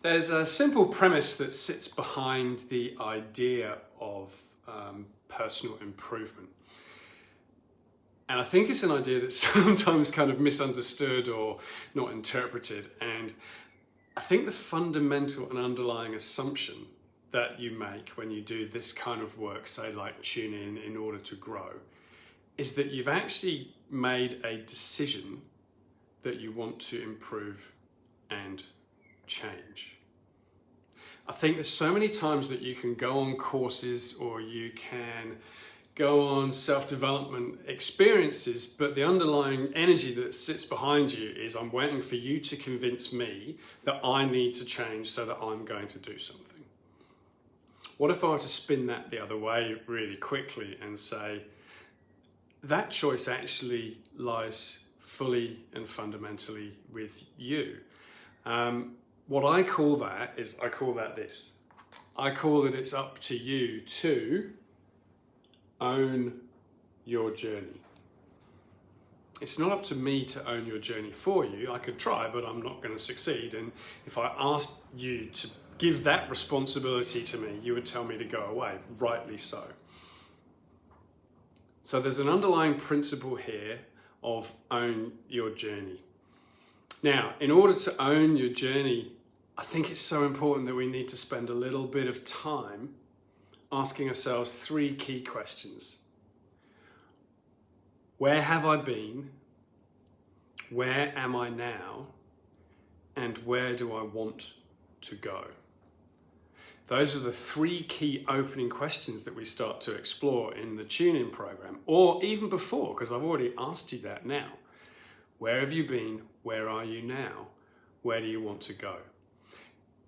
There's a simple premise that sits behind the idea of personal improvement. And I think it's an idea that's sometimes kind of misunderstood or not interpreted. And I think the fundamental and underlying assumption that you make when you do this kind of work, say like tune in order to grow, is that you've actually made a decision that you want to improve and change. I think there's so many times that you can go on courses or you can go on self-development experiences, but the underlying energy that sits behind you is, I'm waiting for you to convince me that I need to change so that I'm going to do something. What if I were to spin that the other way really quickly and say, that choice actually lies fully and fundamentally with you? What I call that is, I call that this. I call it, it's up to you to own your journey. It's not up to me to own your journey for you. I could try, but I'm not going to succeed. And if I asked you to give that responsibility to me, you would tell me to go away, rightly so. So there's an underlying principle here of own your journey. Now, in order to own your journey, I think it's so important that we need to spend a little bit of time asking ourselves three key questions. Where have I been? Where am I now? And where do I want to go? Those are the three key opening questions that we start to explore in the tune-in program, or even before, because I've already asked you that now. Where have you been? Where are you now? Where do you want to go?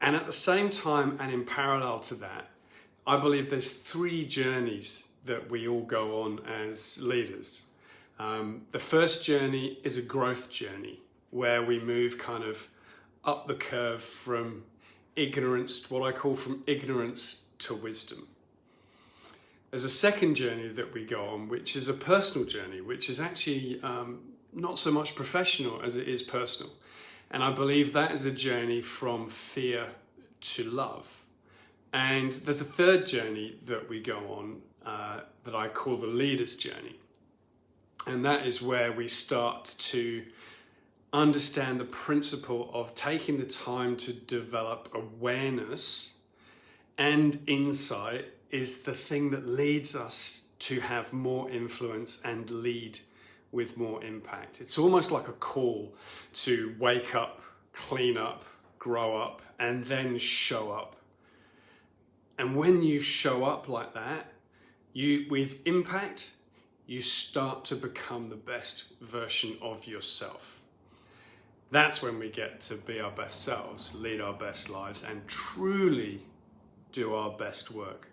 And at the same time, and in parallel to that, I believe there's three journeys that we all go on as leaders. The first journey is a growth journey where we move kind of up the curve from ignorance, what I call from ignorance to wisdom. There's a second journey that we go on, which is a personal journey, which is actually not so much professional as it is personal. And I believe that is a journey from fear to love. And there's a third journey that we go on that I call the leader's journey. And that is where we start to understand the principle of taking the time to develop awareness, and insight is the thing that leads us to have more influence and lead with more impact. It's almost like a call to wake up, clean up, grow up, and then show up. And when you show up like that, with impact, you start to become the best version of yourself. That's when we get to be our best selves, lead our best lives, and truly do our best work.